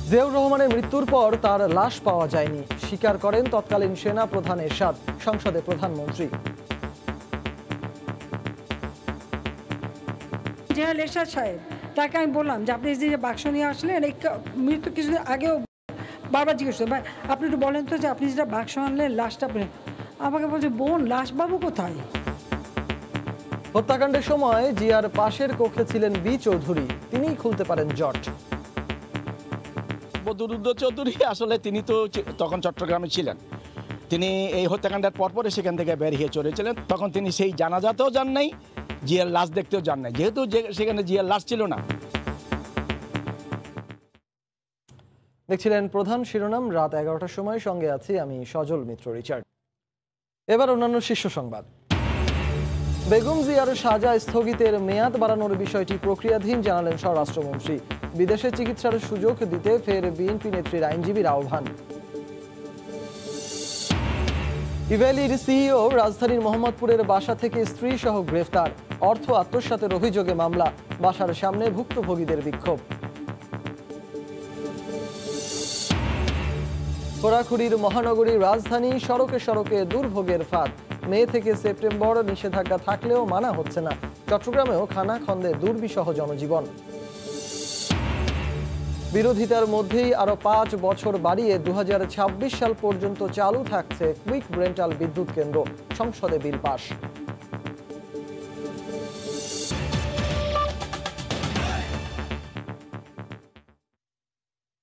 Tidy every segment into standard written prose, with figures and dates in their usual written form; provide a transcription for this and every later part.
জিয়াউর রহমানের মৃত্যুর পর তার লাশ পাওয়া যায়নি, স্বীকার করেন তৎকালীন সেনা প্রধান এরশাদ। সংসদে প্রধানমন্ত্রী। জেনারেল এরশাদ সাহেব, তাকে আমি বললাম যে আপনি যে বাক্স নিয়ে আসলেন, এই মৃত্যু কিছুদিন আগেও বারবার জিজ্ঞেস করলেন, আপনি একটু বলেন তো যে আপনি যেটা বাক্স আনলেন লাশটা আমাকে বলছে বোন লাশ বাবু কোথায়। হত্যাকাণ্ডের সময় জিয়ার পাশের কক্ষে ছিলেন বি চৌধুরী, তিনিই খুলতে পারেন জট। বদরুদ্দ চৌধুরী আসলে তিনি তো তখন চট্টগ্রামে ছিলেন। তিনি এই হত্যাকাণ্ডের পরপরে সেখান থেকে বের হয়ে চলেছিলেন। তখন তিনি সেই জানাজাতেও যান নাই, জিয়ার লাশ দেখতেও যান নাই, যেহেতু সেখানে জিয়ার লাশ ছিল না। দেখছিলেন প্রধান শিরোনাম, রাত 11টার সময়। সঙ্গে আছি আমি সজল মিত্র রিচার্ড। এবার অন্যান্য শীর্ষ সংবাদ। বেগম জিয়ার সাজা স্থগিতের মেয়াদ বাড়ানোর বিষয়টি প্রক্রিয়াধীন জানালেন স্বরাষ্ট্রমন্ত্রী। বিদেশে চিকিৎসার সুযোগ দিতে ফের বিএনপি নেত্রীর আইনজীবীর আহ্বান। ইভ্যালির সিইও রাজধানীর মোহাম্মদপুরের বাসা থেকে স্ত্রী সহ গ্রেফতার, অর্থ আত্মসাতের অভিযোগে মামলা, বাসার সামনে ভুক্তভোগীদের বিক্ষোভ। খোরাখুরির মহানগরীর রাজধানী, সড়কে সড়কে দুর্ভোগের ফাঁদ। মে থেকে সেপ্টেম্বর নিষেধাজ্ঞা থাকলেও মানা হচ্ছে না। চট্টগ্রামেও খানাখন্দে দুর্বিষহ জনজীবন। বিরোধিতার মধ্যেই আরো 5 বছর বাড়িয়ে 2026 সাল পর্যন্ত চালু থাকছে কুইক রেন্টাল বিদ্যুৎ কেন্দ্র, সংসদে বিল পাস।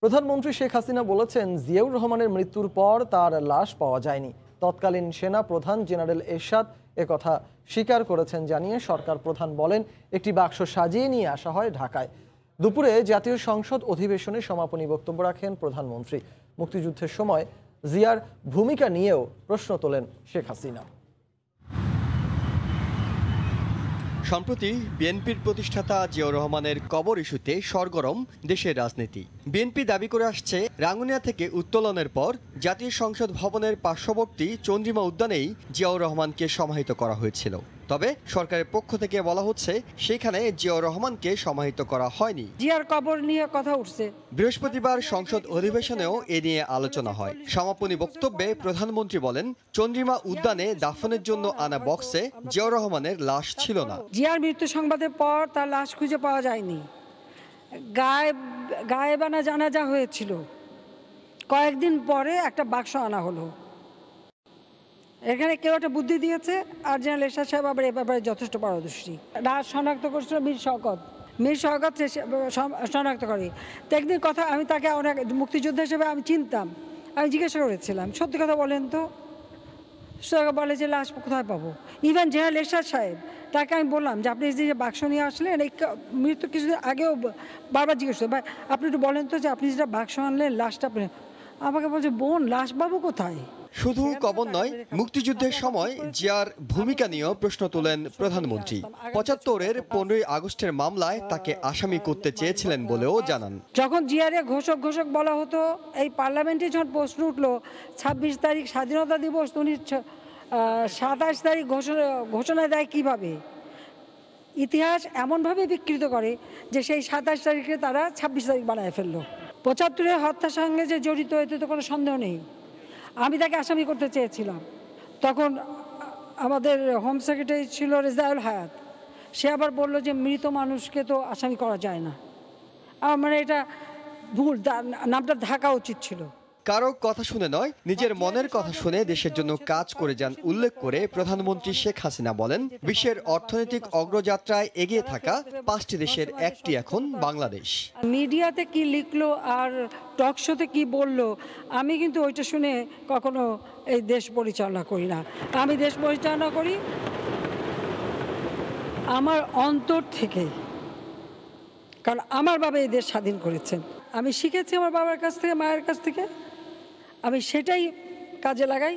প্রধানমন্ত্রী শেখ হাসিনা বলেছেন, জিয়াউর রহমানের মৃত্যুর পর তার লাশ পাওয়া যায়নি। তৎকালীন সেনা প্রধান জেনারেল এরশাদ একথা স্বীকার করেছেন জানিয়ে সরকার প্রধান বলেন, একটি বাক্স সাজিয়ে নিয়ে আসা হয় ঢাকায়। দুপুরে জাতীয় সংসদ অধিবেশনে সমাপনী বক্তব্য রাখেন প্রধানমন্ত্রী। মুক্তিযুদ্ধের সময় জিয়ার ভূমিকা নিয়েও প্রশ্ন তোলেন শেখ হাসিনা। সম্প্রতি বিএনপির প্রতিষ্ঠাতা জিয়াউর রহমানের কবর ইস্যুতে সরগরম দেশের রাজনীতি। বিএনপি দাবি করে আসছে, রাঙ্গুনিয়া থেকে উত্তোলনের পর জাতীয় সংসদ ভবনের পার্শ্ববর্তী চন্দ্রিমা উদ্যানেই জিয়াউর রহমানকে সমাহিত করা হয়েছিল। তবে সরকারের পক্ষ থেকে বলা হচ্ছে, সেখানে জিয়াউর রহমানকে সমাহিত করা হয়নি। জিয়ার কবর নিয়ে কথা উঠছে। বৃহস্পতিবার সংসদ অধিবেশনেও এ নিয়ে আলোচনা হয়। সমাপনী বক্তব্যে প্রধানমন্ত্রী বলেন, চন্দ্রিমা উদ্যানে দাফনের জন্য আনা বক্সে জিয়াউর রহমানের লাশ ছিল না। জিয়ার মৃত্যু সংবাদের পর তার লাশ খুঁজে পাওয়া যায়নি। গায়েবানা জানাজা হয়েছিল, কয়েকদিন পরে একটা বাক্স আনা হলো। এখানে কেউ একটা বুদ্ধি দিয়েছে, আর জেনারেল এরশাদ সাহেব আবার এ ব্যাপারে যথেষ্ট পারদর্শী। লাশ শনাক্ত করছিল মীর শওকত শনাক্ত করে। তো একদিন কথা, আমি তাকে অনেক মুক্তিযোদ্ধা হিসেবে আমি চিনতাম, আমি জিজ্ঞাসা করেছিলাম, সত্যি কথা বলেন তো। বলে যে লাশ কোথায় পাবো। ইভেন জেনারেল এরশাদ সাহেব, তাকে আমি বললাম যে আপনি যে বাক্স নিয়ে আসলেন, এই মৃত্যু কিছুদিন আগেও বারবার জিজ্ঞেস করলেন, আপনি একটু বলেন তো যে আপনি যেটা বাক্স আনলেন লাশটা, আমাকে বলছে বোন লাশ বাবু কোথায়। শুধু কবর নয়, মুক্তিযুদ্ধের সময় জিয়ার ভূমিকা নিয়েও প্রশ্ন তোলেন প্রধানমন্ত্রী। 75-এর 15ই আগস্টের মামলায় তাকে আসামি করতে চেয়েছিলেন বলেও জানান। যখন জিয়ারে ঘোষক বলা হতো, এই পার্লামেন্টে যখন প্রশ্ন উঠলো 26 তারিখ স্বাধীনতা দিবস, উনি 27 তারিখ ঘোষণা দেয় কিভাবে। ইতিহাস এমনভাবে বিকৃত করে যে সেই 27 তারিখে তারা 26 তারিখ বানায় ফেললো। 75-এর হত্যার সঙ্গে যে জড়িত, এতে তো কোনো সন্দেহ নেই। আমি তাকে আসামি করতে চেয়েছিলাম, তখন আমাদের হোম সেক্রেটারি ছিল রেজাউল হায়াত, সে আবার বলল যে মৃত মানুষকে তো আসামি করা যায় না। মানে এটা ভুল, নামটা ঢাকা উচিত ছিল। কারো কথা শুনে নয়, নিজের মনের কথা শুনে দেশের জন্য কাজ করে যান উল্লেখ করে প্রধানমন্ত্রী শেখ হাসিনা বলেন, বিশ্বের অর্থনৈতিক অগ্রযাত্রায় এগিয়ে থাকা 5টি দেশের একটি এখন বাংলাদেশ। মিডিয়াতে কি লিখলো আর টক শোতে কি বললো, আমি কিন্তু ওইটা শুনে কখনো এই দেশ পরিচালনা করি না। আমি দেশ পরিচালনা করি আমার অন্তর থেকে, কারণ আমার বাবা এই দেশ স্বাধীন করেছেন। আমি শিখেছি আমার বাবার কাছ থেকে, মায়ের কাছ থেকে, আমি সেটাই কাজে লাগাই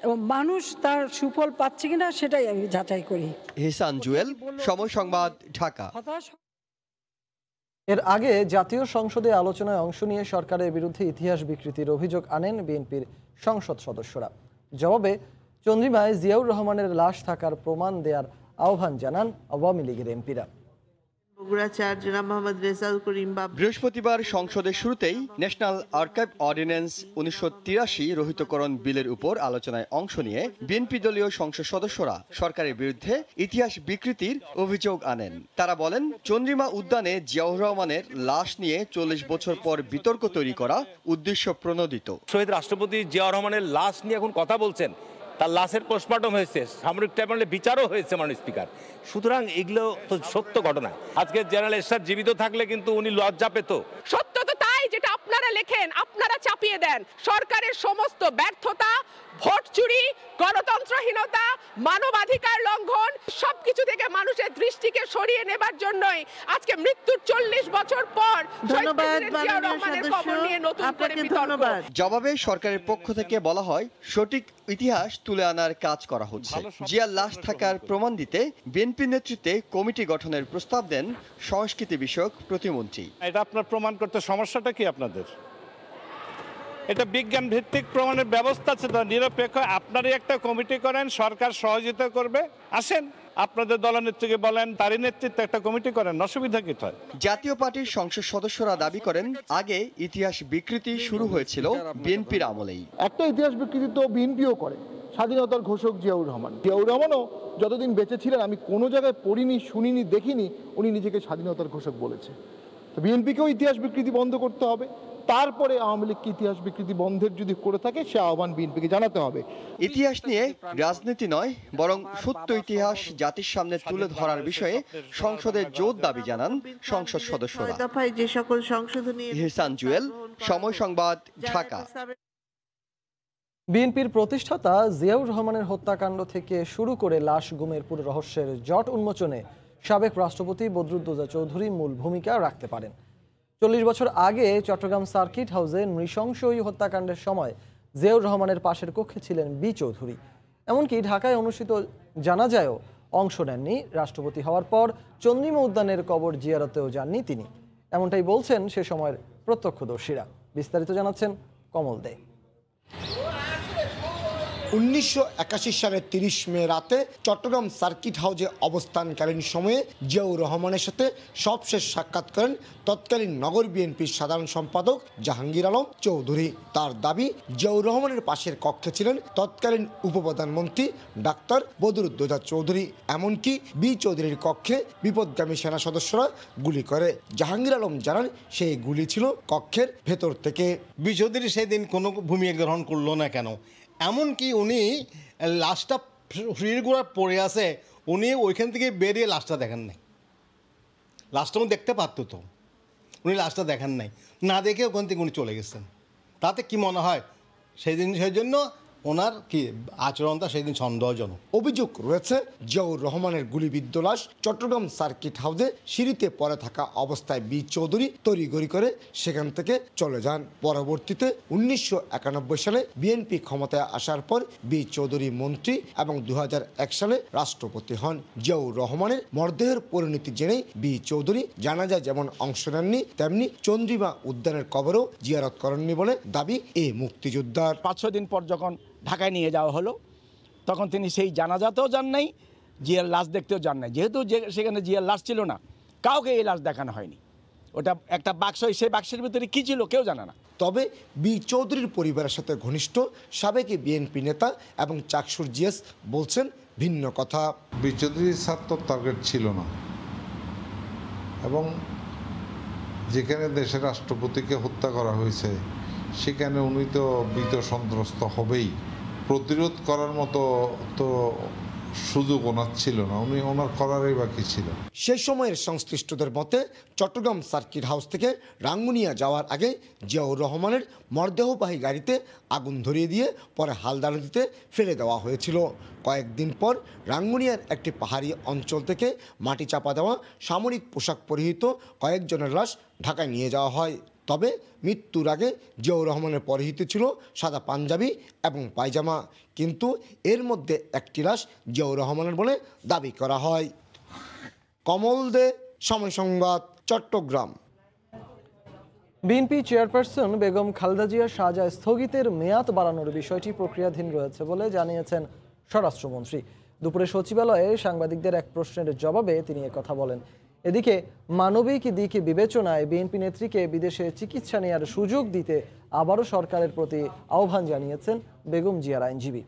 এবং মানুষ তার সুফল পাচ্ছে কিনা সেটাই আমি যাচাই করি। হিসান জুয়েল, সময় সংবাদ, ঢাকা। এর আগে জাতীয় সংসদে আলোচনায় অংশ নিয়ে সরকারের বিরুদ্ধে ইতিহাস বিকৃতির অভিযোগ আনেন বিএনপির সংসদ সদস্যরা। জবাবে চন্দ্রিমায় জিয়াউর রহমানের লাশ থাকার প্রমাণ দেওয়ার আহ্বান জানান আওয়ামী লীগের এমপিরা। বগুড়া 4 জনাব মোহাম্মদ রেজাউল করিম বাবু। বৃহস্পতিবার সংসদের শুরুতেই ন্যাশনাল আর্কাইভ অর্ডিন্যান্স 1983 রহিতকরণ বিলের উপর আলোচনায় অংশ নিয়ে বিএনপি দলীয় সংসদ সদস্যরা সরকারের বিরুদ্ধে ইতিহাস বিকৃতির অভিযোগ আনেন। তারা বলেন, চন্দ্রিমা উদ্যানে জিয়াউর রহমানের লাশ নিয়ে 40 বছর পর বিতর্ক তৈরি করা উদ্দেশ্য প্রণোদিত। শহীদ রাষ্ট্রপতি জিয়াউর রহমানের লাশ নিয়ে এখন কথা বলছেন, তার লাশের পোস্টমর্টম হয়েছে, সামরিক ট্রাইব্যুনালে বিচারও হয়েছে মাননীয় স্পিকার। সুতরাং এগুলো তো সত্য ঘটনা। আজকে জেনারেল এরশাদ জীবিত থাকলে কিন্তু উনি লজ্জা পেত। সত্য তো তাই, যেটা আপনারা লেখেন, আপনারা চাপিয়ে দেন। সরকারের সমস্ত ব্যর্থতা, ভোট চুরি, গণতন্ত্রহীনতা, মানবাধিকার লঙ্ঘন সবকিছু থেকে মানুষের দৃষ্টিকে সরিয়ে নেবার জন্যই আজকে মৃত্যুর 40 বছর পর ধন্যবাদ জিয়াউর রহমানের কবর নিয়ে নতুন করে বিতর্ক। জবাবে সরকারের পক্ষ থেকে বলা হয়, সঠিক ইতিহাস তুলে আনার কাজ করা হচ্ছে। জিয়ার লাশ থাকার প্রমাণ দিতে বিএনপি নেতৃত্বে কমিটি গঠনের প্রস্তাব দেন সংস্কৃতি বিষয়ক প্রতিমন্ত্রী। এটা আপনার প্রমাণ করতে সমস্যাটা কি আপনাদের? এটা বিজ্ঞান ভিত্তিক প্রমাণের ব্যবস্থা আছে, নিরপেক্ষ। আপনারই একটা কমিটি করেন, সরকার সহযোগিতা করবে। আসেন, আপনাদের দলনেত্রীকে বলেন, তারই নেতৃত্বে একটা কমিটি করেন, অসুবিধা কি হয়? জাতীয় পার্টির সংসদ সদস্যরা দাবি করেন, আগে ইতিহাস বিকৃতি শুরু হয়েছিল বিএনপির আমলেই। একটা ইতিহাস বিকৃতি তো বিএনপিও করে। স্বাধীনতার ঘোষক জিয়াউর রহমানও যতদিন বেঁচে ছিলেন আমি কোনো জায়গায় পড়িনি, শুনিনি, দেখিনি উনি নিজেকে স্বাধীনতার ঘোষক বলেছে। তো বিএনপিকেও ইতিহাস বিকৃতি বন্ধ করতে হবে। তারপরে আওয়ামী লীগকে ইতিহাস বিকৃতি বন্ধের যদি করে থাকে সে আহ্বান বিএনপিকে জানাতে হবে। ইতিহাস নিয়ে রাজনীতি নয়, বরং সত্য ইতিহাস জাতির সামনে তুলে ধরার বিষয়ে সংসদে জোর দাবি জানান সংসদ সদস্যরা। যে সকল সংশোধনী। ইহসান জুয়েল, সময় সংবাদ, ঢাকা। বিএনপির প্রতিষ্ঠাতা জিয়াউর রহমানের হত্যাকাণ্ড থেকে শুরু করে লাশ গুমের পুরো রহস্যের জট উন্মোচনে সাবেক রাষ্ট্রপতি বদরুদ্দোজা চৌধুরী মূল ভূমিকা রাখতে পারেন। 40 বছর আগে চট্টগ্রাম সার্কিট হাউসে নৃশংস ওই হত্যাকাণ্ডের সময় জিয়াউর রহমানের পাশের কক্ষে ছিলেন বি চৌধুরী। এমনকি ঢাকায় অনুষ্ঠিত জানাজায়ও অংশ নেননি। রাষ্ট্রপতি হওয়ার পর চন্দ্রিমা উদ্যানের কবর জিয়ারতেও যাননি তিনি, এমনটাই বলছেন সে সময়ের প্রত্যক্ষদর্শীরা। বিস্তারিত জানাচ্ছেন কমল দে। 1981 সালের 30 মে রাতে চট্টগ্রাম সার্কিট হাউসে অবস্থানকালীন সময়ে জিয়াউর রহমানের সাথে সবশেষ সাক্ষাৎ করেন তৎকালীন নগর বিএনপির সাধারণ সম্পাদক জাহাঙ্গীর আলম চৌধুরী। তার দাবি, জিয়াউর রহমানের পাশের কক্ষে ছিলেন তৎকালীন উপপ্রধানমন্ত্রী ডাক্তার বদরুদ্দোজা চৌধুরী। এমনকি বি চৌধুরীর কক্ষে বিপদগামী সেনা সদস্যরা গুলি করে। জাহাঙ্গীর আলম জানান, সেই গুলি ছিল কক্ষের ভেতর থেকে। বি চৌধুরী সেদিন কোনো ভূমিকা গ্রহণ করলো না কেন? এমনকি উনি লাশটা ফ্রির গোড়া পড়ে আছে, উনি ওইখান থেকে বেরিয়ে লাশটা দেখেন নাই। লাশটা উনি দেখতে পারত তো, উনি লাশটা দেখেন নাই, না দেখে ওখান থেকে উনি চলে গেছেন। তাতে কি মনে হয় সেই জন্য ওনার কি আচরণটা সেই দিন সন্দেহজনক। অভিযোগ রয়েছে, জিয়াউর রহমানের গুলিবিদ্ধ লাশ চট্টগ্রাম সার্কিট হাউসে সিঁড়িতে পড়ে থাকা অবস্থায় বি চৌধুরী তড়িঘড়ি করে সেখান থেকে চলে যান। পরবর্তীতে 1991 সালে বিএনপি ক্ষমতায় আসার পর বি চৌধুরী মন্ত্রী এবং 2001 সালে রাষ্ট্রপতি হন। জিয়াউর রহমানের মরদেহের পরিণতি জেনেই বি চৌধুরী জানাজায় যেমন অংশ নেননি, তেমনি চন্দ্রিমা উদ্যানের কবরও জিয়ারত করেননি বলে দাবি এই মুক্তিযোদ্ধার। 5-6 দিন পর যখন ঢাকায় নিয়ে যাওয়া হলো, তখন তিনি সেই জানাজাতেও যান নাই, জিয়ার লাশ দেখতেও যান নাই। যেহেতু সেখানে জিয়ার লাশ ছিল না, কাউকে এই লাশ দেখানো হয়নি। ওটা একটা বাক্স, সেই বাক্সের ভিতরে কী ছিল কেউ জানে না। তবে বি চৌধুরীর পরিবারের সাথে ঘনিষ্ঠ সাবেক বিএনপি নেতা এবং চাকসুর জিএস বলছেন ভিন্ন কথা। বি চৌধুরীর ছাত্র টার্গেট ছিল না, এবং যেখানে দেশের রাষ্ট্রপতিকে হত্যা করা হয়েছে সেখানে উনি তো ভীত সন্ত্রস্ত হবেই। প্রতিরোধ করার মতো তো সুযোগ ওনার ছিল না, ওনার করারই বাকি ছিল। সেই সময়ের সংশ্লিষ্টদের মতে চট্টগ্রাম সার্কিট হাউস থেকে রাঙ্গুনিয়া যাওয়ার আগে জিয়াউর রহমানের মরদেহবাহী গাড়িতে আগুন ধরিয়ে দিয়ে পরে হালদা নদীতে ফেলে দেওয়া হয়েছিল। কয়েকদিন পর রাঙ্গুনিয়ার একটি পাহাড়ি অঞ্চল থেকে মাটি চাপা দেওয়া সামরিক পোশাক পরিহিত কয়েকজনের লাশ ঢাকায় নিয়ে যাওয়া হয়। তবে মৃত্যুর আগে জিয়াউর রহমানের পরিহিত ছিল সাদা পাঞ্জাবি এবং পায়জামা, কিন্তু এর মধ্যে একটি লাশ জিয়াউর রহমানের বলে দাবি করা হয়। কমল দে, সময় সংবাদ, চট্টগ্রাম। বিএনপি চেয়ারপারসন বেগম খালেদা জিয়ার সাজা স্থগিতের মেয়াদ বাড়ানোর বিষয়টি প্রক্রিয়াধীন রয়েছে বলে জানিয়েছেন স্বরাষ্ট্রমন্ত্রী। দুপুরে সচিবালয়ে সাংবাদিকদের এক প্রশ্নের জবাবে তিনি একথা বলেন। এদিকে মানবিক দিক বিবেচনায় বিএনপি নেত্রীকে বিদেশে চিকিৎসা নেওয়ার সুযোগ দিতে আবারও সরকারের প্রতি আহ্বান জানিয়েছেন বেগম জিয়ার আইনজীবী।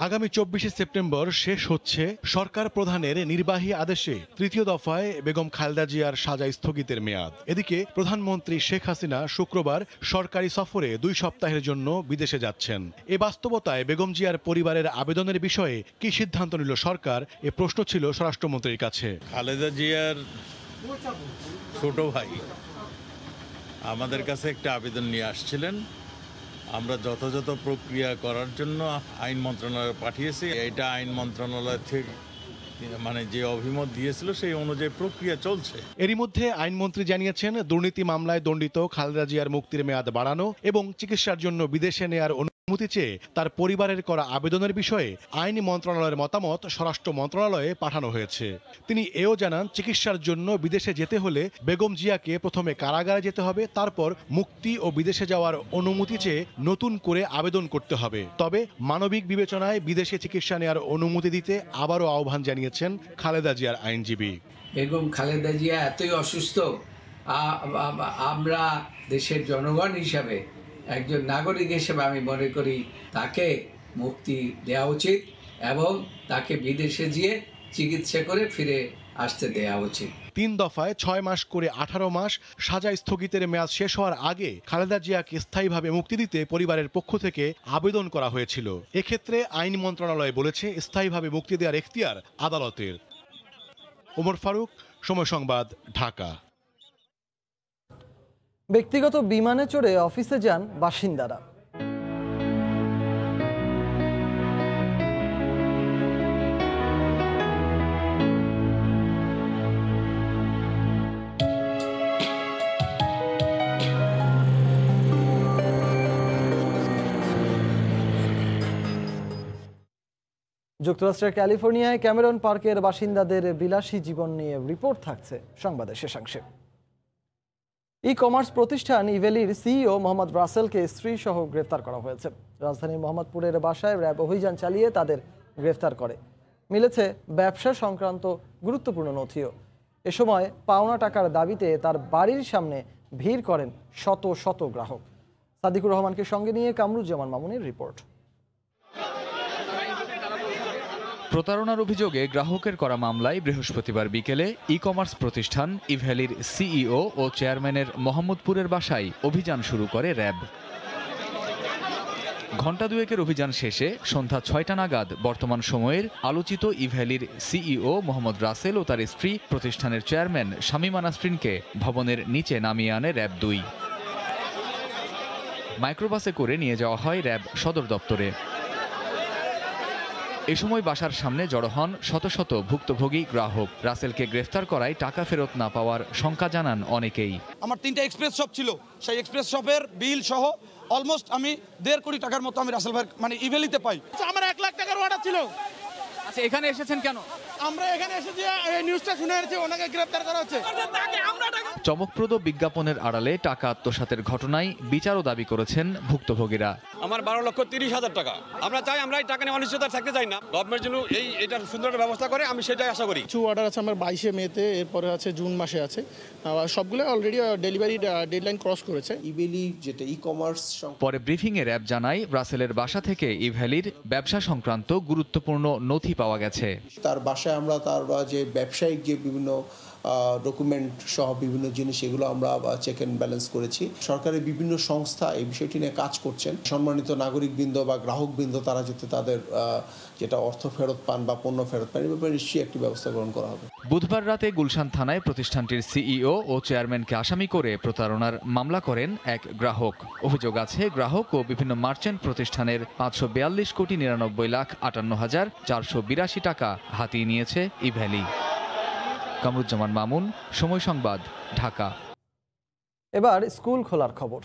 আগামী 24শে সেপ্টেম্বর শেষ হচ্ছে সরকার প্রধানের নির্বাহী আদেশে তৃতীয় দফায় বেগম খালেদা জিয়ার সাজা স্থগিতের মেয়াদ। এদিকে প্রধানমন্ত্রী শেখ হাসিনা শুক্রবার সরকারি সফরে 2 সপ্তাহের জন্য বিদেশে যাচ্ছেন। এ বাস্তবতায় বেগম জিয়ার পরিবারের আবেদনের বিষয়ে কি সিদ্ধান্ত নিল সরকার, এ প্রশ্ন ছিল স্বরাষ্ট্রমন্ত্রীর কাছে। খালেদা জিয়ার ছোট ভাই আমাদের কাছে একটা আবেদন নিয়ে আসছিলেন, আমরা যথাযথ প্রক্রিয়া করার জন্য আইন মন্ত্রণালয়ে পাঠিয়েছি। এটা আইন মন্ত্রণালয় থেকে যে অভিমত দিয়েছিল সেই অনুযায়ী প্রক্রিয়া চলছে। এরই মধ্যে আইনমন্ত্রী জানিয়েছেন, দুর্নীতি মামলায় দণ্ডিত খালেদা জিয়ার মুক্তির মেয়াদ বাড়ানো এবং চিকিৎসার জন্য বিদেশে নেয়ার অনুমতি চেয়ে তার পরিবারের করা আবেদনের বিষয়ে আইন মন্ত্রণালয়ের মতামত স্বরাষ্ট্র মন্ত্রণালয়ে পাঠানো হয়েছে। তিনি এও জানান, চিকিৎসার জন্য বিদেশে যেতে হলে বেগম জিয়াকে প্রথমে কারাগারে যেতে হবে, তারপর মুক্তি ও বিদেশে যাওয়ার অনুমতি চেয়ে নতুন করে আবেদন করতে হবে। তবে মানবিক বিবেচনায় বিদেশে চিকিৎসা নেওয়ার অনুমতি দিতে আবারও আহ্বান জানিয়েছেন খালেদা জিয়ার আইনজীবী। বেগম খালেদা জিয়া এতই অসুস্থ, আমরা দেশের জনগণ হিসাবে, একজন নাগরিক হিসেবে আমি মনে করি তাকে মুক্তি দেওয়া উচিত এবং তাকে বিদেশে গিয়ে চিকিৎসা করে ফিরে আসতে দেওয়া উচিত। 3 দফায় 6 মাস করে 18 মাস সাজা স্থগিতের মেয়াদ শেষ হওয়ার আগে খালেদা জিয়াকে স্থায়ীভাবে মুক্তি দিতে পরিবারের পক্ষ থেকে আবেদন করা হয়েছিল। এক্ষেত্রে আইন মন্ত্রণালয় বলেছে, স্থায়ীভাবে মুক্তি দেওয়ার এখতিয়ার আদালতের। ওমর ফারুক, সময় সংবাদ, ঢাকা। ব্যক্তিগত বিমানে চড়ে অফিসে যান বাসিন্দারা। যুক্তরাষ্ট্রের ক্যালিফোর্নিয়ায় ক্যামেরন পার্কের বাসিন্দাদের বিলাসী জীবন নিয়ে রিপোর্ট থাকছে সংবাদের শেষাংশে। ই কমার্স প্রতিষ্ঠান ইভেলির সিইও মোহাম্মদ রাসেলকে স্ত্রী সহ গ্রেফতার করা হয়েছে। রাজধানীর মোহাম্মদপুরের বাসায় র্যাব অভিযান চালিয়ে তাদের গ্রেফতার করে। মিলেছে ব্যবসা সংক্রান্ত গুরুত্বপূর্ণ নথিও। এ সময় পাওনা টাকার দাবিতে তার বাড়ির সামনে ভিড় করেন শত শত গ্রাহক। সাদিকুর রহমানকে সঙ্গে নিয়ে কামরুজ্জামান মামুনের রিপোর্ট। প্রতারণার অভিযোগে গ্রাহকের করা মামলায় বৃহস্পতিবার বিকেলে ই কমার্স প্রতিষ্ঠান ইভ্যালির সিইও ও চেয়ারম্যানের মোহাম্মদপুরের বাসায় অভিযান শুরু করে র্যাব। ঘণ্টা দুয়েকের অভিযান শেষে সন্ধ্যা 6টা নাগাদ বর্তমান সময়ের আলোচিত ইভ্যালির সিইও মোহাম্মদ রাসেল ও তার স্ত্রী প্রতিষ্ঠানের চেয়ারম্যান শামীমা নাসরিনকে ভবনের নিচে নামিয়ে আনে র্যাব 2। মাইক্রোবাসে করে নিয়ে যাওয়া হয় র্যাব সদর দপ্তরে। এ সময় বাসার সামনে জড়ো হন শত শত ভুক্তভোগী গ্রাহক। রাসেলকে গ্রেফতার করায় টাকা ফেরত না পাওয়ার শঙ্কা জানান অনেকেই। আমার 3টা এক্সপ্রেস শপ ছিল, সেই এক্সপ্রেস শপের বিল সহ অলমোস্ট আমি 1.5 কোটি টাকার মতো আমি রাসেল ভাই ইভেলিতে পাই। আমার 1 লাখ টাকার অর্ডার ছিল। আচ্ছা, এখানে এসেছেন কেন? আমরা এখানে এসেছি এই নিউজটা শুনে এসেছি ওনাকে গ্রেফতার করা হচ্ছে। চমকপ্রদ বিজ্ঞাপনের আড়ালে টাকা আত্মসাতের ঘটনায় বিচারও দাবি করেছেন ভুক্তভোগীরা। আমার 12,30,000 টাকা। আমরা চাই, আমরা এই টাকা নিয়ে অনিশ্চয়তা থাকতে চাই না। গভর্নমেন্ট যেন এইটার সুন্দর একটা ব্যবস্থা করে, আমি সেটাই আশা করি। কিছু অর্ডার আছে আমার 22শে মেতে, এরপরে আছে জুন মাসে আছে, সবগুলো অলরেডি ডেলিভারি ডেডলাইন ক্রস করেছে। ইভেলি যেটা ই কমার্স। পরে ব্রিফিংয়ে র্যাব জানায়, রাসেলের বাসা থেকে ইভ্যালির ব্যবসা সংক্রান্ত গুরুত্বপূর্ণ নথি পাওয়া গেছে। তার বাসায় আমরা তার যে ব্যবসায়িক যে বিভিন্ন ডকুমেন্ট সহ বিভিন্ন জিনিস, এগুলো আমরা চেক অ্যান্ড ব্যালেন্স করেছি। সরকারের বিভিন্ন সংস্থা এই বিষয়টি নিয়ে কাজ করছেন। সম্মানিত নাগরিকবৃন্দ বা গ্রাহকবৃন্দ তারা যাতে তাদের যেটা অর্থ ফেরত পান বা পণ্য ফেরত পান, এই ব্যাপারে নিশ্চয়ই একটি ব্যবস্থা গ্রহণ করা হবে। বুধবার রাতে গুলশান থানায় প্রতিষ্ঠানটির সিইও ও চেয়ারম্যানকে আসামি করে প্রতারণার মামলা করেন এক গ্রাহক। অভিযোগ আছে, গ্রাহক ও বিভিন্ন মার্চেন্ট প্রতিষ্ঠানের 542,92,58,482 টাকা হাতিয়ে নিয়েছে ইভ্যালি। কামরুজ্জামান মামুন, সময় সংবাদ, ঢাকা। এবার স্কুল খোলার খবর।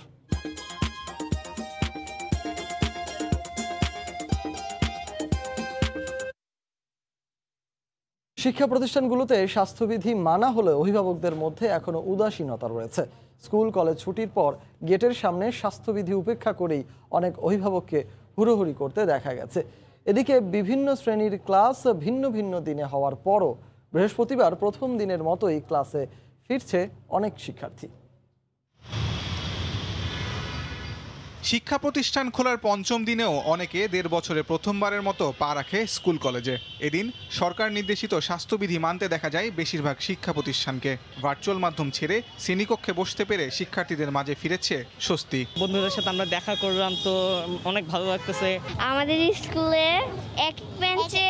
শিক্ষা প্রতিষ্ঠানগুলোতে স্বাস্থ্যবিধি মানা হলে অভিভাবকদের মধ্যে এখনো উদাসীনতা রয়েছে। স্কুল কলেজ ছুটির পর গেটের সামনে স্বাস্থ্যবিধি উপেক্ষা করেই অনেক অভিভাবককে হুড়োহুড়ি করতে দেখা গেছে। এদিকে বিভিন্ন শ্রেণীর ক্লাস ভিন্ন ভিন্ন দিনে হওয়ার পরও বৃহস্পতিবার প্রথম দিনের মতোই ক্লাসে ফিরছে অনেক শিক্ষার্থী। শিক্ষা প্রতিষ্ঠান খোলার পঞ্চম দিনেও অনেকে 1.5 বছরে প্রথমবারের মতো পা রাখে স্কুল কলেজে। এদিন সরকার নির্দেশিত স্বাস্থ্যবিধি মানতে দেখা যায় বেশিরভাগ শিক্ষা প্রতিষ্ঠানকে। ভার্চুয়াল মাধ্যম ছেড়ে শ্রেণীকক্ষে বসতে পেরে শিক্ষার্থীদের মাঝে ফিরেছে স্বস্তি। বন্ধুদের সাথে আমরা দেখা করলাম, তো অনেক ভালো লাগতেছে। আমাদের স্কুলে এক বেঞ্চে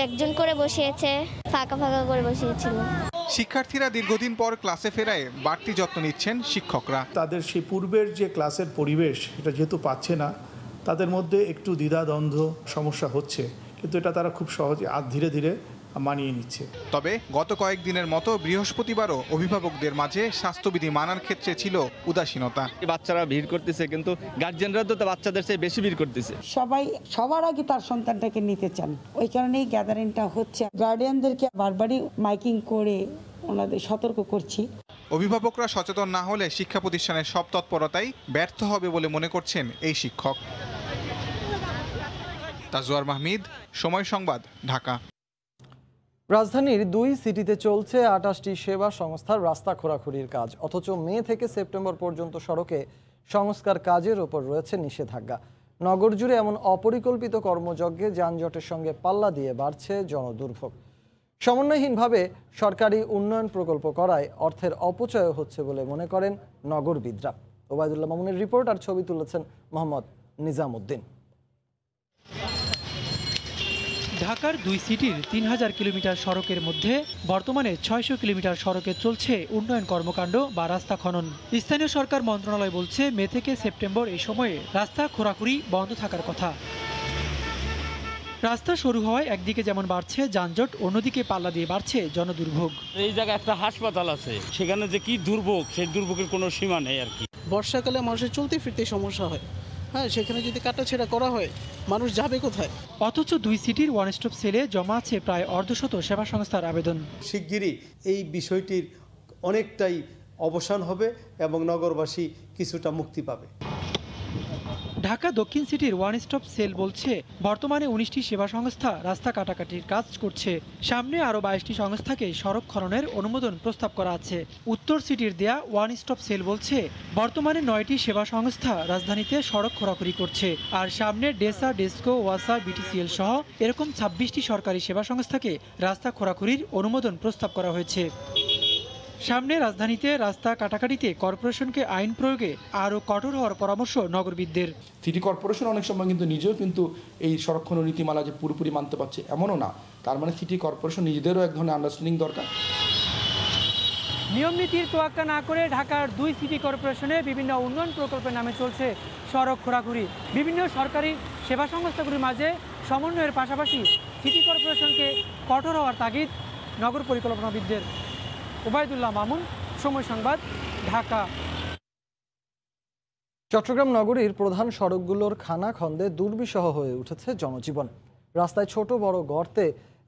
একজন করে বসিয়েছে, ফাঁকা ফাঁকা করে বসিয়েছিল। শিক্ষার্থীরা দীর্ঘদিন পর ক্লাসে ফেরায় বাড়তি যত্ন নিচ্ছেন শিক্ষকরা। তাদের সেই পূর্বের যে ক্লাসের পরিবেশ এটা যেহেতু পাচ্ছে না, তাদের মধ্যে একটু দ্বিধাদ্বন্দ্ব সমস্যা হচ্ছে, কিন্তু এটা তারা খুব সহজে ধীরে ধীরে মানিয়ে নিচ্ছে। তবে গত কয়েকদিনের মতো বৃহস্পতিবারও অভিভাবকদের মাঝে স্বাস্থ্যবিধি মানার ক্ষেত্রে ছিল উদাসীনতা। বাচ্চারা ভিড় করতেছে, কিন্তু গার্জিয়ানরা তো বাচ্চাদের চেয়ে বেশি ভিড় করতেছে। সবাই সবার আগে তার সন্তানটাকে নিতে চান, ওই কারণেই গ্যাদারিংটা হচ্ছে। গার্ডিয়ানদেরকে বারবারই মাইকিং করে ওনাদের সতর্ক করছি। অভিভাবকরা সচেতন না হলে শিক্ষা প্রতিষ্ঠানের সব তৎপরতাই ব্যর্থ হবে বলে মনে করছেন এই শিক্ষক। তাজওয়ার মাহমিদ, সময় সংবাদ, ঢাকা। রাজধানীর 2 সিটিতে চলছে 28টি সেবা সংস্থার রাস্তা খোঁড়াখুড়ির কাজ, অথচ মে থেকে সেপ্টেম্বর পর্যন্ত সড়কে সংস্কার কাজের ওপর রয়েছে নিষেধাজ্ঞা। নগর জুড়ে এমন অপরিকল্পিত কর্মযজ্ঞে যানজটের সঙ্গে পাল্লা দিয়ে বাড়ছে জনদুর্ভোগ। সমন্বয়হীনভাবে সরকারি উন্নয়ন প্রকল্প করায় অর্থের অপচয় হচ্ছে বলে মনে করেন নগরবিদরা। ওবায়দুল্লাহ মামুনের রিপোর্ট আর ছবি তুলেছেন মোহাম্মদ নিজামুদ্দিন। ঢাকার 2 সিটির 3000 কিলোমিটার সড়কের মধ্যে বর্তমানে 600 কিলোমিটার সড়কে চলছে উন্নয়ন কর্মকাণ্ড বা রাস্তা খনন। স্থানীয় সরকার মন্ত্রণালয় বলছে মে থেকে সেপ্টেম্বর এই সময়ে রাস্তা খোঁড়াখুড়ি বন্ধ থাকার কথা। রাস্তা শুরু হওয়ায় একদিকে যেমন বাড়ছে যানজট, অন্যদিকে পাল্লা দিয়ে বাড়ছে জনদুর্ভোগ। এই জায়গায় একটা হাসপাতাল আছে, সেখানে যে কি দুর্ভোগ, সেই দুর্ভোগের কোনো সীমা নেই আর কি। বর্ষাকালে মানুষের চলতে ফিরতে সমস্যা হয়, হ্যাঁ, সেখানে যদি কাটাছেঁড়া করা হয় মানুষ যাবে কোথায়? অথচ 2 সিটির ওয়ান স্টপ সেলে জমা আছে প্রায় 150 সেবা সংস্থার আবেদন। শিগগিরই এই বিষয়টির অনেকটাই অবসান হবে এবং নগরবাসী কিছুটা মুক্তি পাবে। ঢাকা দক্ষিণ সিটির ওয়ান স্টপ সেল বলছে বর্তমানে 19টি সেবা সংস্থা রাস্তা কাটাকাটির কাজ করছে। সামনে আরও 22টি সংস্থাকে সড়ক খননের অনুমোদন প্রস্তাব করা আছে। উত্তর সিটির দেয়া ওয়ান স্টপ সেল বলছে বর্তমানে 9টি সেবা সংস্থা রাজধানীতে সড়ক খোঁড়াখুড়ি করছে, আর সামনে ডেসা, ডেস্কো, ওয়াসা, বিটিসিএল সহ এরকম 26টি সরকারি সেবা সংস্থাকে রাস্তা খোঁড়াখুড়ির অনুমোদন প্রস্তাব করা হয়েছে। সামনে রাজধানীতে রাস্তা কাটাকাটিতে কর্পোরেশনকে আইন প্রয়োগে আরও কঠোর হওয়ার পরামর্শ নগরবিদদের। সিটি কর্পোরেশন অনেক সময় কিন্তু নিজেও কিন্তু এই সড়ক খনন নীতিমালা যে পুরোপুরি মানতে পারছে এমনও না, তার মানে সিটি কর্পোরেশন নিজেদেরও এক ধরনের আন্ডারস্ট্যান্ডিং দরকার। নিয়ম নীতির তোয়াক্কা না করে ঢাকার 2 সিটি কর্পোরেশনে বিভিন্ন উন্নয়ন প্রকল্পের নামে চলছে সড়ক খোঁড়াখুড়ি। বিভিন্ন সরকারি সেবা সংস্থাগুলির মাঝে সমন্বয়ের পাশাপাশি সিটি কর্পোরেশনকে কঠোর হওয়ার তাগিদ নগর পরিকল্পনাবিদদের। ওবায়দুল্লাহ মামুন, সময় সংবাদ, ঢাকা। চট্টগ্রাম নগরীর প্রধান সড়কগুলোর খানাখন্দে দুর্বিষহ হয়ে উঠেছে জনজীবন। রাস্তায় ছোট বড় গর্তে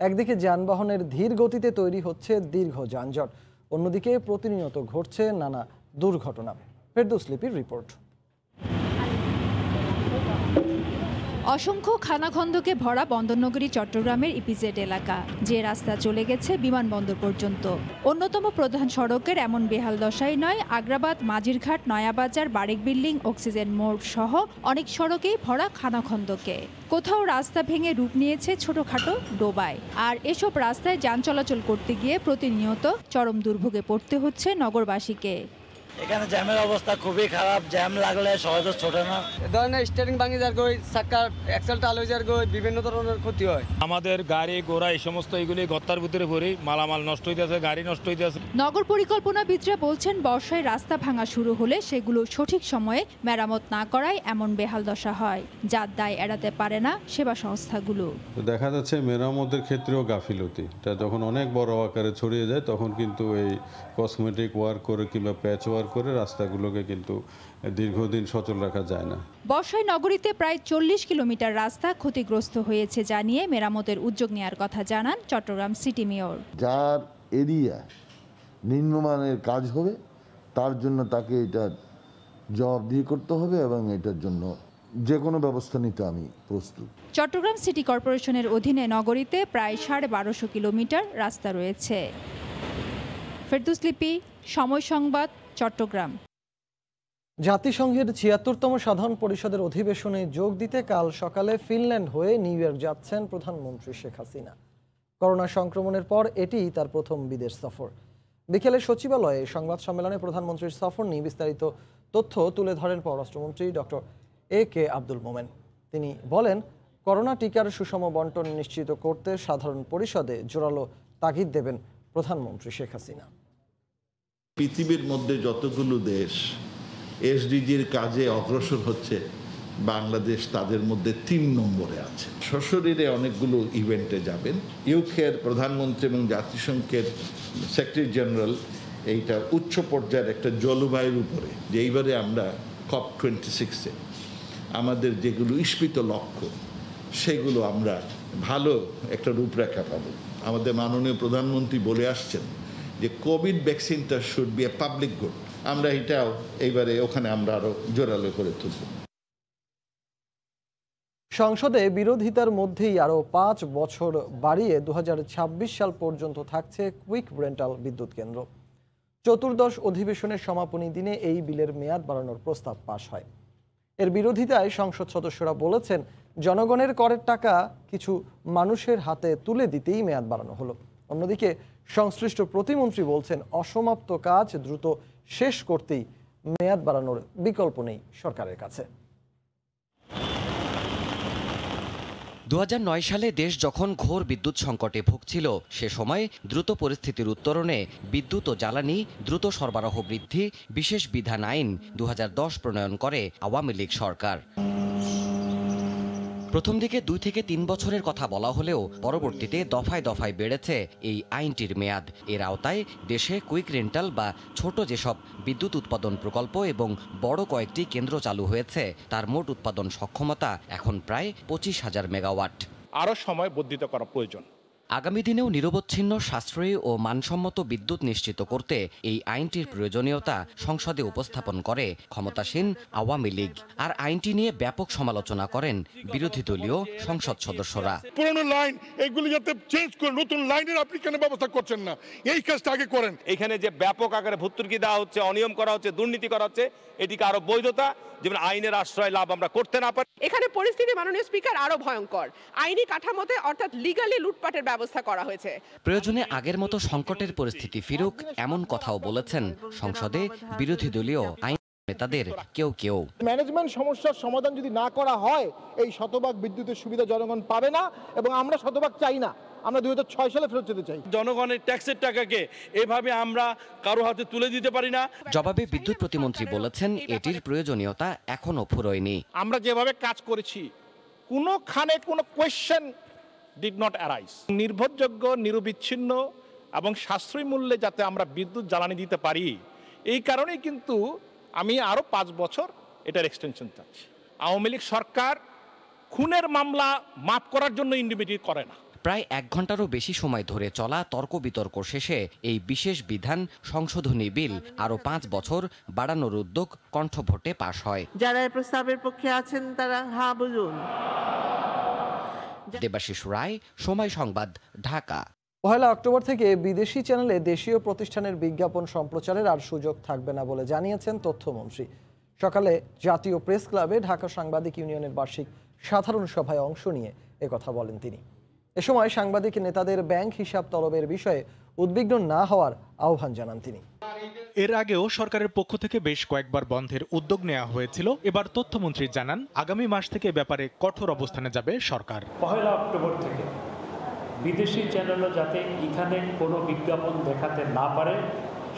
একদিকে যানবাহনের ধীর গতিতে তৈরি হচ্ছে দীর্ঘ যানজট, অন্যদিকে প্রতিনিয়ত ঘটছে নানা দুর্ঘটনা। ফেরদৌস লিপির রিপোর্ট। অসংখ্য খানাখন্দকে ভরা বন্দরনগরী চট্টগ্রামের ইপিজেড এলাকা, যে রাস্তা চলে গেছে বিমানবন্দর পর্যন্ত। অন্যতম প্রধান সড়কের এমন বেহাল দশাই নয় আগ্রাবাদ, মাঝিরঘাট, নয়াবাজার, বারেক বিল্ডিং, অক্সিজেন মোড় সহ অনেক সড়কেই ভরা খানাখন্দকে। কোথাও রাস্তা ভেঙে রূপ নিয়েছে ছোটখাটো ডোবায়, আর এসব রাস্তায় যান চলাচল করতে গিয়ে প্রতিনিয়ত চরম দুর্ভোগে পড়তে হচ্ছে নগরবাসীকে। এখানে জ্যামের অবস্থা খুবই খারাপ, জ্যাম লাগলে সহজে ছোটে না। এ ধরনের স্টিয়ারিং ভাঙি যার গই, চাকার এক্সেলটা আলো যার গই, বিভিন্ন ধরনের ক্ষতি হয়। আমাদের গাড়ি ঘোড়া এই সমস্ত এগুলি গর্তার ভিতরে পড়ে মালামাল নষ্ট হইতেছে, গাড়ি নষ্ট হইতেছে। নগর পরিকল্পনাবিদরা বলছেন বর্ষায় রাস্তা ভাঙা শুরু হলে সেগুলো সঠিক সময়ে মেরামত না করায় এমন বেহাল দশা হয়, যার দায় এড়াতে পারে না সেবা সংস্থাগুলো। দেখা যাচ্ছে মেরামতের ক্ষেত্রেও গাফিলতি, এটা যখন অনেক বড় আকারে ছড়িয়ে যায় তখন কিন্তু এই কসমেটিক ওয়ার্ক করে কিংবা প্যাচ ওয়ার্ক করে রাস্তাগুলোকে কিন্তু দীর্ঘদিন সচল রাখা যায় না। বর্ষায় নগরীতে প্রায় 40 কিলোমিটার রাস্তা ক্ষতিগ্রস্ত হয়েছে জানিয়ে মেরামতের উদ্যোগ নেওয়ার কথা জানান চট্টগ্রাম সিটি মেয়র। যার এরিয়া নিম্নমানের কাজ হবে তার জন্য তাকে এটা জবাবদিহি করতে হবে এবং এটার জন্য যে কোনো ব্যবস্থা নিতে আমি প্রস্তুত। চট্টগ্রাম সিটি কর্পোরেশনের অধীনে নগরীতে প্রায় 1250 কিলোমিটার রাস্তা রয়েছে। ফেরদৌস লিপি, সময় সংবাদ, চট্টগ্রাম। জাতিসংঘের ৭৬তম সাধারণ পরিষদের অধিবেশনে যোগ দিতে কাল সকালে ফিনল্যান্ড হয়ে নিউ ইয়র্ক যাচ্ছেন প্রধানমন্ত্রী শেখ হাসিনা। করোনা সংক্রমণের পর এটিই তার প্রথম বিদেশ সফর। বিকেলে সচিবালয়ে সংবাদ সম্মেলনে প্রধানমন্ত্রীর সফর নিয়ে বিস্তারিত তথ্য তুলে ধরেন পররাষ্ট্রমন্ত্রী ডক্টর AK আব্দুল মোমেন। তিনি বলেন, করোনা টিকার সুষম বন্টন নিশ্চিত করতে সাধারণ পরিষদে জোরালো তাগিদ দেবেন প্রধানমন্ত্রী শেখ হাসিনা। পৃথিবীর মধ্যে যতগুলো দেশ SDGর কাজে অগ্রসর হচ্ছে, বাংলাদেশ তাদের মধ্যে 3 নম্বরে আছে। সশরীরে অনেকগুলো ইভেন্টে যাবেন। ইউকের প্রধানমন্ত্রী এবং জাতিসংঘের সেক্রেটারি জেনারেল এইটা উচ্চ পর্যায়ের একটা জলবায়ুর উপরে, যে এইবারে আমরা COP26-এ আমাদের যেগুলো ইস্পিত লক্ষ্য সেগুলো আমরা ভালো একটা রূপরেখা পাবো। আমাদের মাননীয় প্রধানমন্ত্রী বলে আসছেন যে কোভিড ভ্যাকসিনটা should B a public good. আমরা এটাও এইবারে ওখানে আমরা আরো জোরালো করে তুলব। সংসদে বিরোধিতার মধ্যেই আরও 5 বছর বাড়িয়ে 2026 সাল পর্যন্ত থাকছে কুইক রেন্টাল বিদ্যুৎ কেন্দ্র। চতুর্দশ অধিবেশনের সমাপনী দিনে এই বিলের মেয়াদ বাড়ানোর প্রস্তাব পাশ হয়। এর বিরোধিতায় সংসদ সদস্যরা বলেছেন, জনগণের করের টাকা কিছু মানুষের হাতে তুলে দিতেই মেয়াদ বাড়ানো হলো। অন্যদিকে সংশ্লিষ্ট প্রতিমন্ত্রী বলছেন, অসমাপ্ত কাজ দ্রুত শেষ করতেই মেয়াদ বাড়ানোর বিকল্প নেই সরকারের কাছে। 2009 সালে দেশ যখন ঘোর বিদ্যুৎ সংকটে ভুগছিল, সে সময় দ্রুত পরিস্থিতির উত্তরণে বিদ্যুৎ ও জ্বালানি দ্রুত সরবরাহ বৃদ্ধি বিশেষ বিধান আইন 2010 প্রণয়ন করে আওয়ামী লীগ সরকার। প্রথম দিকে 2 থেকে 3 বছরের কথা বলা হলেও পরবর্তীতে দফায় দফায় বেড়েছে এই আইনটির মেয়াদ। এর আওতায় দেশে কুইক রেন্টাল বা ছোট যেসব বিদ্যুৎ উৎপাদন প্রকল্প এবং বড় কয়েকটি কেন্দ্র চালু হয়েছে, তার মোট উৎপাদন সক্ষমতা এখন প্রায় 25,000 মেগাওয়াট। আরও সময় বর্ধিত করা প্রয়োজন। আগামী দিনেও নিরবচ্ছিন্ন, সাশ্রয়ী ও মানসম্মত বিদ্যুৎ নিশ্চিত করতে এই আইনটির প্রয়োজনীয়তা সংসদে উপস্থাপন করে ক্ষমতাসীন আওয়ামী লীগ। আর আইনটি নিয়ে ব্যাপক সমালোচনা করেন বিরোধী দলীয় সংসদ সদস্যরা। পুরনো লাইন এগুলি যাতে চেঞ্জ করে নতুন লাইনের আপনি কেন ব্যবস্থা করছেন না? এই কাজটা আগে করেন। এখানে যে ব্যাপক আকারে ভর্তুকি দেওয়া হচ্ছে, অনিয়ম করা হচ্ছে, দুর্নীতি করা হচ্ছে, এটিকে আরো বৈধতা, যেমন আইনের আশ্রয় লাভ আমরা করতে না পারি। এখানে পরিস্থিতি মাননীয় স্পিকার আরো ভয়ঙ্কর। আইনি কাঠামোতে অর্থাৎ লিগালি লুটপাটের ব্যবস্থা করা হয়েছে। প্রয়োজনে আগের মতো সংকটের পরিস্থিতি ফিরুক, এমন কথাও বলেছেন সংসদে বিরোধী দলীয় আইন নেতাদের কেউ কেউ। ম্যানেজমেন্ট সমস্যার সমাধান যদি না করা হয়, এই শতভাগ বিদ্যুতের সুবিধা জনগণ পাবে না, এবং আমরা শতভাগ চাই না। আমরা 2006 সালে ফেরত যেতে চাই। জনগণের ট্যাক্সের টাকাকে এভাবে আমরা কারো হাতে তুলে দিতে পারি না। জবাবে বিদ্যুৎ প্রতিমন্ত্রী বলেছেন, এটির প্রয়োজনীয়তা এখনো ফুরোয়নি। আমরা যেভাবে কাজ করেছি, কোনোখানে কোনো কোয়েশ্চেন ডিড নট অ্যারাইজ। নির্ভরযোগ্য, নিরবিচ্ছিন্ন এবং সাশ্রয়ী মূল্যে যাতে আমরা বিদ্যুৎ জ্বালানি দিতে পারি, এই কারণেই কিন্তু আমি আরও 5 বছর এটার এক্সটেনশন চাচ্ছি। আওয়ামী লীগ সরকার খুনের মামলা মাফ করার জন্য ইন্ডিমিটি করে না। প্রায় 1 ঘন্টারও বেশি সময় ধরে চলা তর্ক বিতর্ক শেষে এই বিশেষ বিধান সংশোধনী বিল আরও 5 বছর বাড়ানোর উদ্যোগ কণ্ঠভোটে পাশ হয়। যারা এই প্রস্তাবের পক্ষে আছেন তারা হ্যাঁ বলুন। দেবাশিস রায়, সময় সংবাদ, ঢাকা। 1 অক্টোবর থেকে বিদেশি চ্যানেলে দেশীয় প্রতিষ্ঠানের বিজ্ঞাপন সম্প্রচারের আর সুযোগ থাকবে না বলে জানিয়েছেন তথ্যমন্ত্রী। সকালে জাতীয় প্রেস ক্লাবে ঢাকা সাংবাদিক ইউনিয়নের বার্ষিক সাধারণ সভায় অংশ নিয়ে একথা বলেন তিনি। এ সময় সাংবাদিক নেতাদের ব্যাংক হিসাব তলবের বিষয়ে উদ্বিগ্ন না হওয়ার আহ্বান জানান তিনি। এর আগেও সরকারের পক্ষ থেকে বেশ কয়েকবার বন্ধের উদ্যোগ নেওয়া হয়েছিল। এবার তথ্যমন্ত্রী জানান, আগামী মাস থেকে ব্যাপারে কঠোর অবস্থানে যাবে সরকার। 1 অক্টোবর থেকে বিদেশি চ্যানেলও যাতে এখানে কোনো বিজ্ঞাপন দেখাতে না পারে,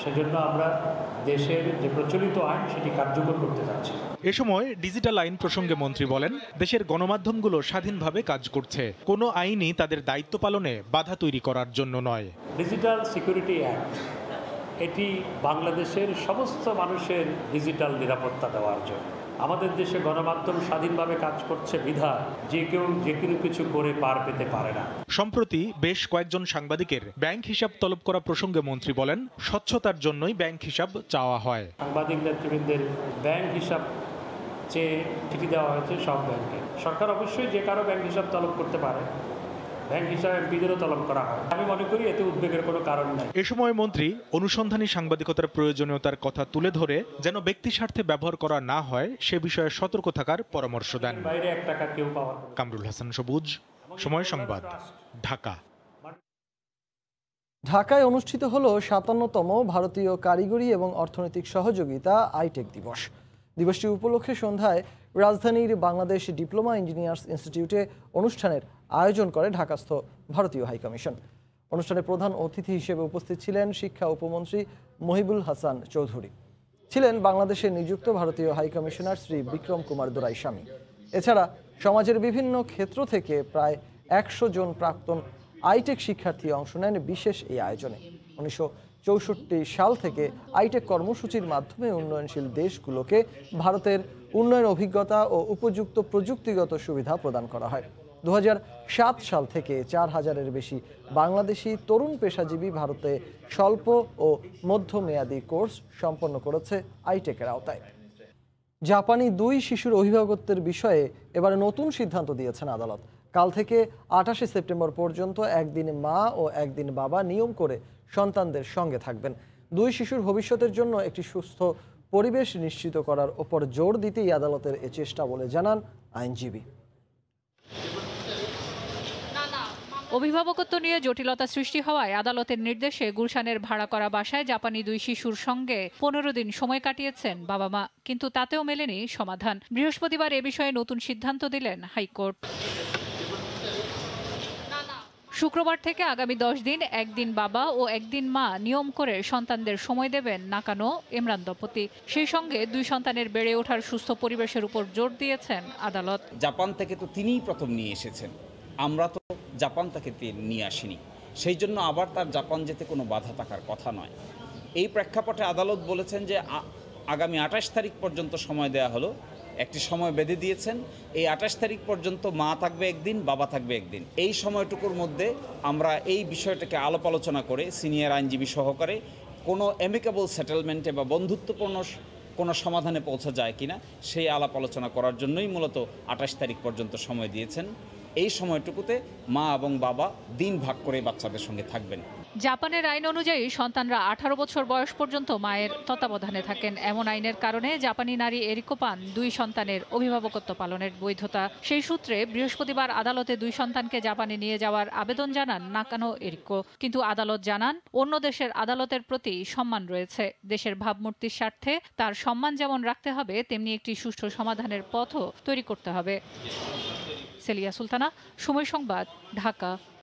সেজন্য আমরা দেশের যে প্রচলিত আইন সেটি কার্যকর করতে যাচ্ছি। এ সময় ডিজিটাল আইন প্রসঙ্গে মন্ত্রী বলেন, দেশের গণমাধ্যমগুলো স্বাধীনভাবে কাজ করছে, কোনো আইনই তাদের দায়িত্ব পালনে বাধা তৈরি করার জন্য নয়। ডিজিটাল সিকিউরিটি অ্যাক্ট এটি বাংলাদেশের সমস্ত মানুষের ডিজিটাল নিরাপত্তা দেওয়ার জন্য। আমাদের দেশে গণমাধ্যম স্বাধীনভাবে কাজ করছে বিধায় যে কেউ যে কোনো কিছু করে পার পেতে পারে না। সম্প্রতি বেশ কয়েকজন সাংবাদিকের ব্যাংক হিসাব তলব করা প্রসঙ্গে মন্ত্রী বলেন, স্বচ্ছতার জন্যই ব্যাংক হিসাব চাওয়া হয়। সাংবাদিক নেতৃবৃন্দের ব্যাংক হিসাব চেয়ে চিঠি দেওয়া হয়েছে সব ব্যাংকে। সরকার অবশ্যই যে কারো ব্যাংক হিসাব তলব করতে পারে, ব্যাংক হিসাব এমপিদেরও তলব করা হয়। আমি মনে করি এতে উদ্বেগের কোনো কারণ নেই। এ সময় মন্ত্রী অনুসন্ধানী সাংবাদিকতার প্রয়োজনীয়তার কথা তুলে ধরে যেন ব্যক্তি স্বার্থে ব্যবহার করা না হয় সে বিষয়ে সতর্ক থাকার পরামর্শ দেন। বাইরে 1 টাকা কেউ পাওয়ার। কামরুল হাসান সবুজ, সময় সংবাদ, ঢাকা। ঢাকায় অনুষ্ঠিত হলো 57তম ভারতীয় কারিগরি এবং অর্থনৈতিক সহযোগিতা আইটেক দিবস। দিবসটি উপলক্ষে সন্ধ্যায় রাজধানীর বাংলাদেশ ডিপ্লোমা ইঞ্জিনিয়ার্স ইনস্টিটিউটে অনুষ্ঠানের আয়োজন করে ঢাকাস্থ ভারতীয় হাইকমিশন। অনুষ্ঠানে প্রধান অতিথি হিসেবে উপস্থিত ছিলেন শিক্ষা উপমন্ত্রী মহিবুল হাসান চৌধুরী, ছিলেন বাংলাদেশে নিযুক্ত ভারতীয় হাইকমিশনার শ্রী বিক্রম কুমার দোরাইস্বামী। এছাড়া সমাজের বিভিন্ন ক্ষেত্র থেকে প্রায় 100 জন প্রাক্তন আইটেক শিক্ষার্থী অংশ নেন বিশেষ এই আয়োজনে। 1964 সাল থেকে আইটেক কর্মসূচির মাধ্যমে উন্নয়নশীল দেশগুলোকে ভারতের উন্নয়ন অভিজ্ঞতা ও উপযুক্ত প্রযুক্তিগত সুবিধা প্রদান করা হয়। 2007 সাল থেকে 4000-এর বেশি বাংলাদেশি তরুণ পেশাজীবী ভারতে স্বল্প ও মধ্যমেয়াদী কোর্স সম্পন্ন করেছে আইটেকের আওতায়। জাপানি 2 শিশুর অভিভাবকত্বের বিষয়ে এবারে নতুন সিদ্ধান্ত দিয়েছেন আদালত। কাল থেকে 28 সেপ্টেম্বর পর্যন্ত একদিন মা ও একদিন বাবা নিয়ম করে সন্তানদের সঙ্গে থাকবেন। 2 শিশুর ভবিষ্যতের জন্য একটি সুস্থ পরিবেশ নিশ্চিত করার ওপর জোর দিতেই আদালতের এ চেষ্টা বলে জানান আইনজীবী। অভিভাবকত্ব নিয়ে জটিলতা সৃষ্টি হওয়ায় আদালতের নির্দেশে গুলশানের ভাড়া করা বাসায় জাপানি 2 শিশুর সঙ্গে 15 দিন সময় কাটিয়েছেন বাবা মা, কিন্তু তাতেও মেলেনি সমাধান। বৃহস্পতিবার এ বিষয়ে নতুন সিদ্ধান্ত দিলেন হাইকোর্ট। শুক্রবার থেকে আগামী 10 দিন একদিন বাবা ও একদিন মা নিয়ম করে সন্তানদের সময় দেবেন নাকানো ইমরান দম্পতি। সেই সঙ্গে 2 সন্তানের বেড়ে ওঠার সুস্থ পরিবেশের উপর জোর দিয়েছেন আদালত। জাপান থেকে তো তিনিই প্রথম নিয়ে এসেছেন, আমরা তো জাপান থেকে নিয়ে আসিনি, সেই জন্য আবার তার জাপান যেতে কোনো বাধা থাকার কথা নয়। এই প্রেক্ষাপটে আদালত বলেছেন যে আগামী 28 তারিখ পর্যন্ত সময় দেওয়া হলো, একটি সময় বেঁধে দিয়েছেন। এই 28 তারিখ পর্যন্ত মা থাকবে একদিন, বাবা থাকবে একদিন। এই সময়টুকুর মধ্যে আমরা এই বিষয়টাকে আলাপ আলোচনা করে সিনিয়র আইনজীবী সহকারে কোনো অ্যামিকেবল সেটেলমেন্টে বা বন্ধুত্বপূর্ণ কোনো সমাধানে পৌঁছা যায় কিনা সেই আলাপ আলোচনা করার জন্যই মূলত 28 তারিখ পর্যন্ত সময় দিয়েছেন। এই সময়টুকুতে মা এবং বাবা দিন ভাগ করে বাচ্চাদের সঙ্গে থাকবেন। জাপানের আইন অনুযায়ী সন্তানরা 18 বছর বয়স পর্যন্ত মায়ের তত্ত্বাবধানে থাকেন। এমন আইনের কারণে জাপানি নারী এরিকো পান 2 সন্তানের অভিভাবকত্ব পালনের বৈধতা। সেই সূত্রে বৃহস্পতিবার আদালতে 2 সন্তানকে জাপানে নিয়ে যাওয়ার আবেদন জানান নাকানো এরিকো, কিন্তু আদালত জানান অন্য দেশের আদালতের প্রতি সম্মান রয়েছে। দেশের ভাবমূর্তির স্বার্থে তার সম্মান যেমন রাখতে হবে, তেমনি একটি সুষ্ঠু সমাধানের পথও তৈরি করতে হবে। সেলিয়া সুলতানা, সময় সংবাদ, ঢাকা।